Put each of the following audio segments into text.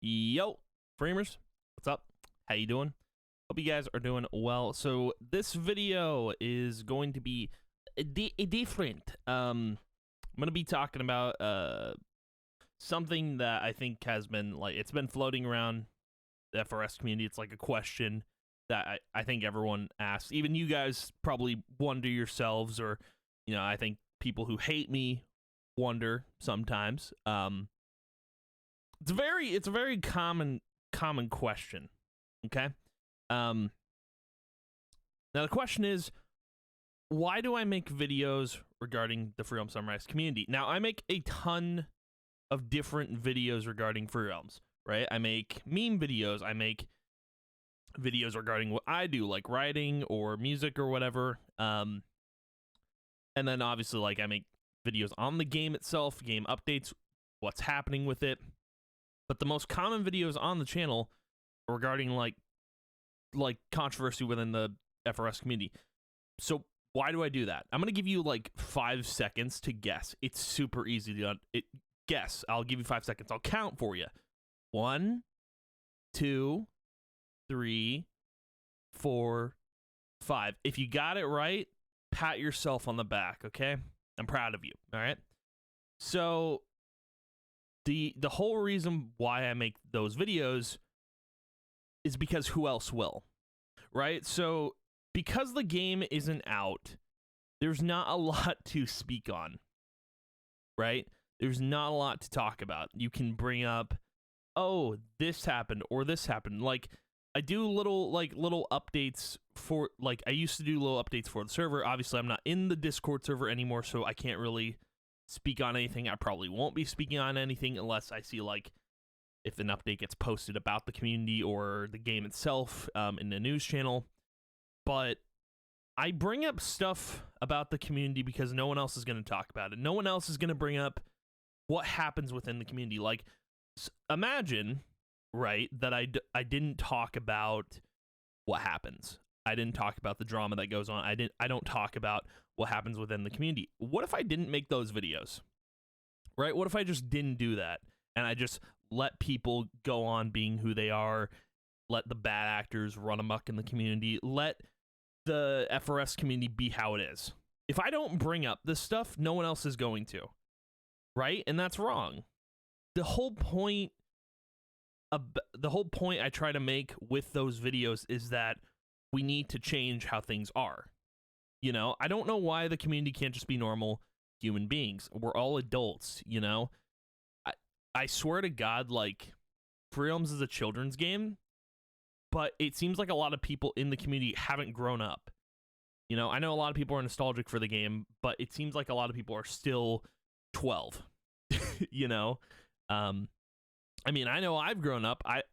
Yo, Framers, what's up? How you doing? Hope you guys are doing well. So this video is going to be different. I'm gonna be talking about something that I think has been it's been floating around the FRS community. It's like a question that I think everyone asks. Even you guys probably wonder yourselves, or I think people who hate me wonder sometimes. It's a very common question. Okay. Now the question is, why do I make videos regarding the Free Realm Sunrise community? Now I make a ton of different videos regarding Free Realms, right? I make meme videos, I make videos regarding what I do, like writing or music or whatever. And then obviously I make videos on the game itself, game updates, what's happening with it. But the most common videos on the channel regarding like controversy within the FRS community. So why do I do that? I'm gonna give you like 5 seconds to guess. It's super easy to guess. I'll give you 5 seconds. I'll count for you. 1, 2, 3, 4, 5. If you got it right, pat yourself on the back. Okay, I'm proud of you. All right. So the whole reason why I make those videos is because who else will, right? So because the game isn't out, there's not a lot to speak on, right? There's not a lot to talk about. You can bring up, oh, this happened or this happened. Like I do little updates for, I used to do little updates for the server. Obviously I'm not in the Discord server anymore, so I can't really speak on anything. I probably won't be speaking on anything unless I see if an update gets posted about the community or the game itself in the news channel. But I bring up stuff about the community because no one else is going to talk about it. No one else is going to bring up what happens within the community. Like, imagine, right, that I didn't talk about what happens. I didn't talk about the drama that goes on. I don't talk about what happens within the community. What if I didn't make those videos? Right? What if I just didn't do that and I just let people go on being who they are, let the bad actors run amok in the community, let the FRS community be how it is? If I don't bring up this stuff, no one else is going to. Right? And that's wrong. The whole point I try to make with those videos is that we need to change how things are. I don't know why the community can't just be normal human beings. We're all adults, I swear to God, Free Realms is a children's game, but it seems like a lot of people in the community haven't grown up. I know a lot of people are nostalgic for the game, but it seems like a lot of people are still 12. I mean, I know I've grown up. I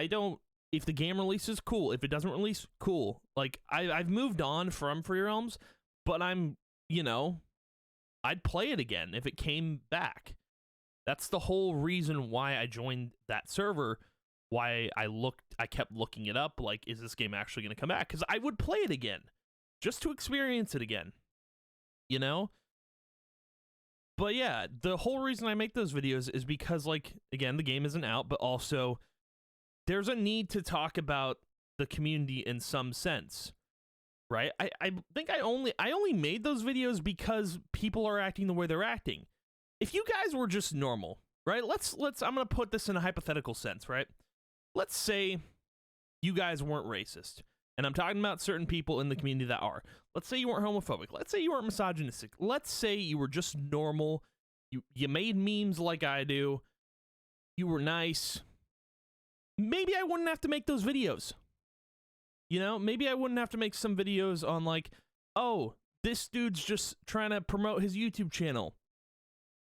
don't. If the game releases, cool. If it doesn't release, cool. I've moved on from Free Realms, but I'd play it again if it came back. That's the whole reason why I joined that server, why I kept looking it up, is this game actually going to come back? Because I would play it again, just to experience it again, But yeah, the whole reason I make those videos is because, again, the game isn't out, but also there's a need to talk about the community in some sense, right? I think I only made those videos because people are acting the way they're acting. If you guys were just normal, right? I'm going to put this in a hypothetical sense, right? Let's say you guys weren't racist, and I'm talking about certain people in the community that are. Let's say you weren't homophobic. Let's say you weren't misogynistic. Let's say you were just normal. You made memes like I do. You were nice. Maybe I wouldn't have to make those videos. Maybe I wouldn't have to make some videos on oh, this dude's just trying to promote his YouTube channel.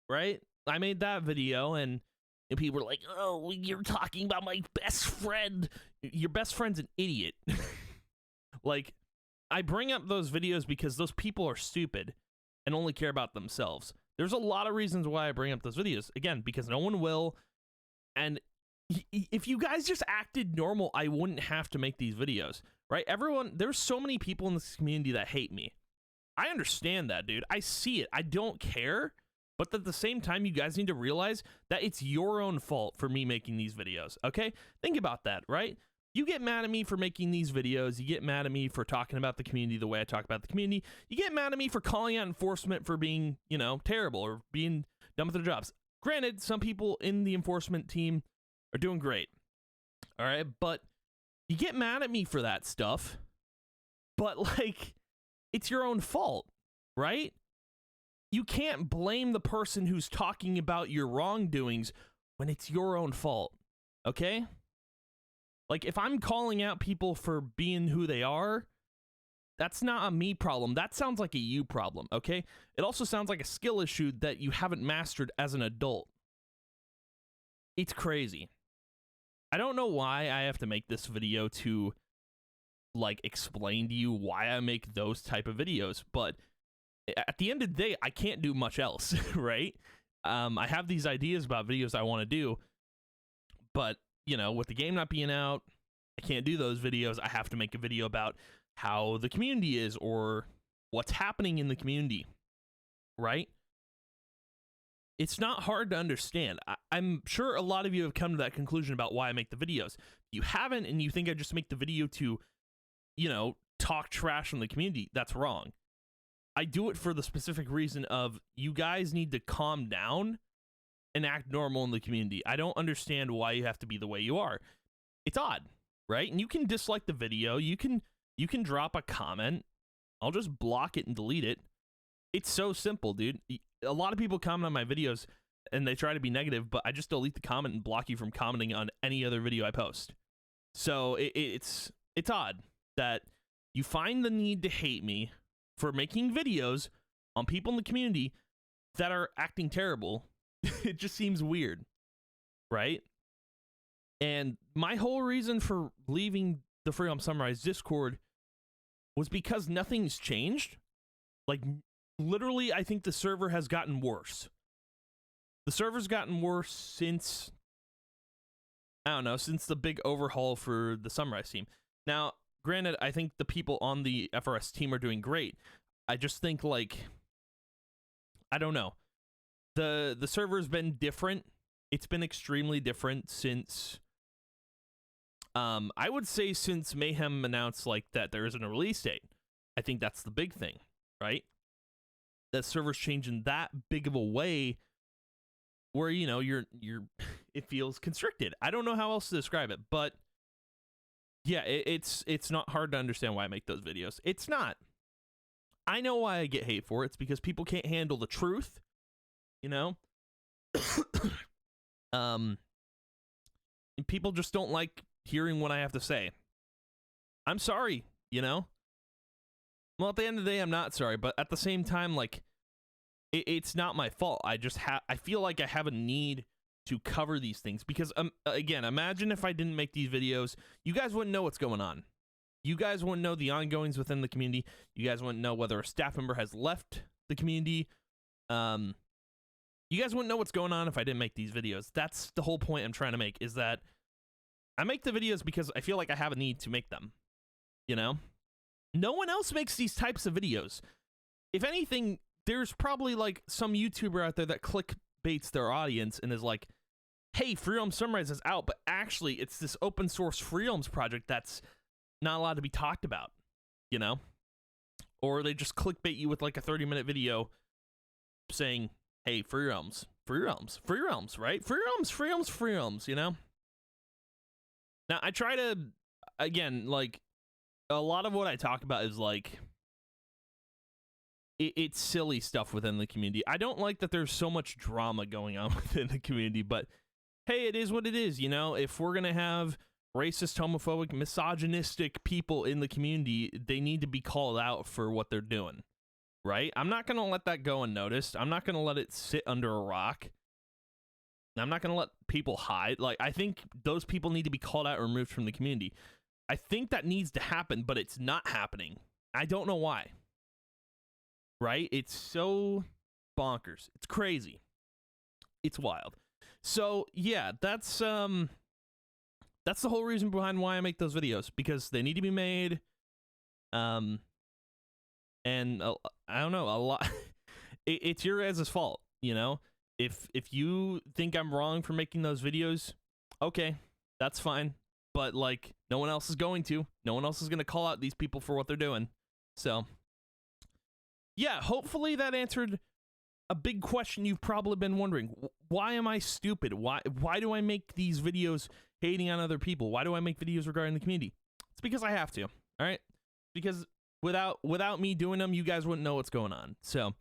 Right? I made that video and people were like, oh, you're talking about my best friend. Your best friend's an idiot. I bring up those videos because those people are stupid and only care about themselves. There's a lot of reasons why I bring up those videos. Again, because no one will. And if you guys just acted normal, I wouldn't have to make these videos, right? There's so many people in this community that hate me. I understand that, dude. I see it. I don't care. But at the same time, you guys need to realize that it's your own fault for me making these videos, okay? Think about that, right? You get mad at me for making these videos. You get mad at me for talking about the community the way I talk about the community. You get mad at me for calling out enforcement for being, you know, terrible or being done with their jobs. Granted, some people in the enforcement team are doing great, all right? But you get mad at me for that stuff, but, like, it's your own fault, right? You can't blame the person who's talking about your wrongdoings when it's your own fault, okay? Like, if I'm calling out people for being who they are, that's not a me problem. That sounds like a you problem, okay? It also sounds like a skill issue that you haven't mastered as an adult. It's crazy. I don't know why I have to make this video to, like, explain to you why I make those type of videos, but at the end of the day, I can't do much else, right? I have these ideas about videos I want to do, but, you know, with the game not being out, I can't do those videos. I have to make a video about how the community is or what's happening in the community, right? It's not hard to understand. I'm sure a lot of you have come to that conclusion about why I make the videos. If you haven't and you think I just make the video to, you know, talk trash on the community, that's wrong. I do it for the specific reason of you guys need to calm down and act normal in the community. I don't understand why you have to be the way you are. It's odd, right? And you can dislike the video. You can drop a comment. I'll just block it and delete it. It's so simple, dude. A lot of people comment on my videos and they try to be negative, but I just delete the comment and block you from commenting on any other video I post. So it's odd that you find the need to hate me for making videos on people in the community that are acting terrible. It just seems weird, right? And my whole reason for leaving the Freerealms Sunrise Discord was because nothing's changed. Like, literally, I think the server has gotten worse. The server's gotten worse since, I don't know, since the big overhaul for the Sunrise team. Now, granted, I think the people on the FRS team are doing great. I just think, like, I don't know. The server's been different. It's been extremely different since, I would say since Mayhem announced, like, that there isn't a release date. I think that's the big thing, right? That server's changing that big of a way where, you know, it feels constricted. I don't know how else to describe it, but yeah, it's not hard to understand why I make those videos. It's not. I know why I get hate for it. It's because people can't handle the truth, you know? And people just don't like hearing what I have to say. I'm sorry, you know? Well, at the end of the day, I'm not sorry, but at the same time, like, it's not my fault. I feel like I have a need to cover these things because, again, imagine if I didn't make these videos, you guys wouldn't know what's going on. You guys wouldn't know the ongoings within the community. You guys wouldn't know whether a staff member has left the community. You guys wouldn't know what's going on if I didn't make these videos. That's the whole point I'm trying to make, is that I make the videos because I feel like I have a need to make them, you know? No one else makes these types of videos. If anything, there's probably, like, some YouTuber out there that clickbaits their audience and is like, hey, Freerealms Sunrise is out, but actually it's this open source Freerealms project that's not allowed to be talked about, you know? Or they just clickbait you with, like, a 30-minute video saying, hey, Freerealms, right? Freerealms, you know? Now, I try to, again, like, a lot of what I talk about is, like, it's silly stuff within the community. I don't like that there's so much drama going on within the community, but hey, it is what it is, you know? If we're gonna have racist, homophobic, misogynistic people in the community, they need to be called out for what they're doing, right? I'm not gonna let that go unnoticed. I'm not gonna let it sit under a rock. I'm not gonna let people hide. Like, I think those people need to be called out and removed from the community. I think that needs to happen, but it's not happening. I don't know why. Right? It's so bonkers. It's crazy. It's wild. So, yeah, that's the whole reason behind why I make those videos, because they need to be made. And I don't know, a lot it's your guys' fault. you know? If you think I'm wrong for making those videos, okay, that's fine. But like, no one else is going to. No one else is going to call out these people for what they're doing. So, yeah, hopefully that answered a big question you've probably been wondering. Why am I stupid? Why do I make these videos hating on other people? Why do I make videos regarding the community? It's because I have to, all right? Because without me doing them, you guys wouldn't know what's going on. So,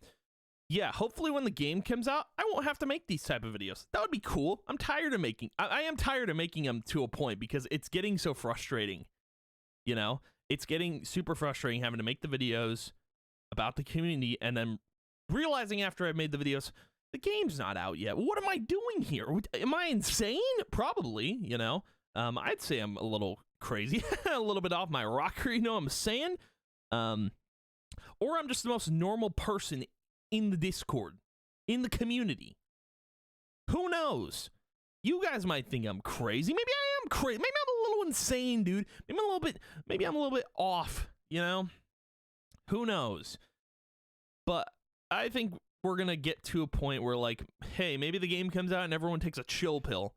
yeah, hopefully when the game comes out, I won't have to make these type of videos. That would be cool. I'm tired of making... I am tired of making them to a point because it's getting so frustrating, you know? It's getting super frustrating having to make the videos about the community and then realizing after I've made the videos, the game's not out yet. What am I doing here? Am I insane? Probably, you know? I'd say I'm a little crazy, a little bit off my rocker, you know what I'm saying? Or I'm just the most normal person in the Discord, in the community. Who knows? You guys might think I'm crazy. Maybe I am crazy. Maybe I'm a little insane, dude. Maybe I'm a little bit off, you know? Who knows? But I think we're going to get to a point where, like, hey, maybe the game comes out and everyone takes a chill pill.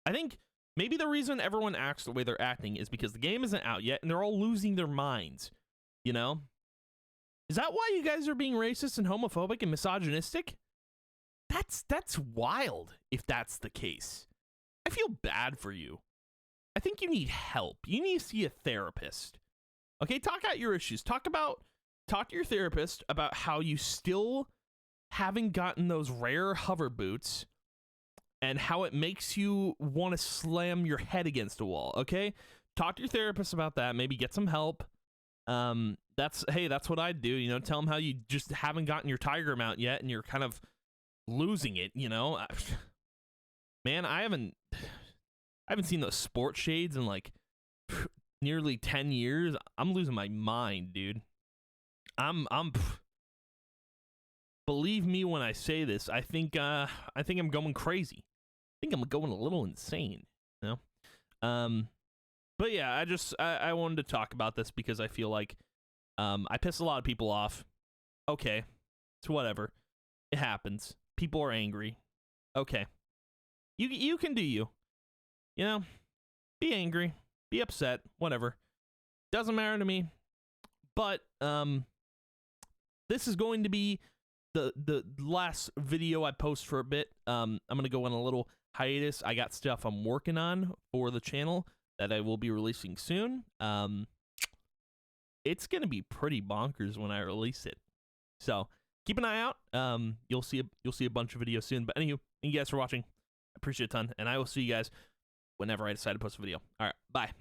I think maybe the reason everyone acts the way they're acting is because the game isn't out yet and they're all losing their minds, you know? Is that why you guys are being racist and homophobic and misogynistic? That's wild if that's the case. I feel bad for you. I think you need help. You need to see a therapist. Okay, talk out your issues. Talk to your therapist about how you still haven't gotten those rare hover boots and how it makes you want to slam your head against a wall, okay? Talk to your therapist about that. Maybe get some help. That's what I'd do, you know, tell them how you just haven't gotten your tiger mount yet and you're kind of losing it, you know? Man, I haven't seen those sports shades in like nearly 10 years. I'm losing my mind, dude. Believe me when I say this, I think I'm going crazy. I think I'm going a little insane, you know? But yeah, I wanted to talk about this because I feel like I piss a lot of people off. Okay, it's whatever. It happens. People are angry. Okay. You can do you. You know? Be angry. Be upset. Whatever. Doesn't matter to me. But this is going to be the last video I post for a bit. I'm going to go on a little hiatus. I got stuff I'm working on for the channel that I will be releasing soon. It's going to be pretty bonkers when I release it. So, keep an eye out. You'll see a bunch of videos soon. But anywho, thank you guys for watching. I appreciate it a ton, and I will see you guys whenever I decide to post a video. All right, bye.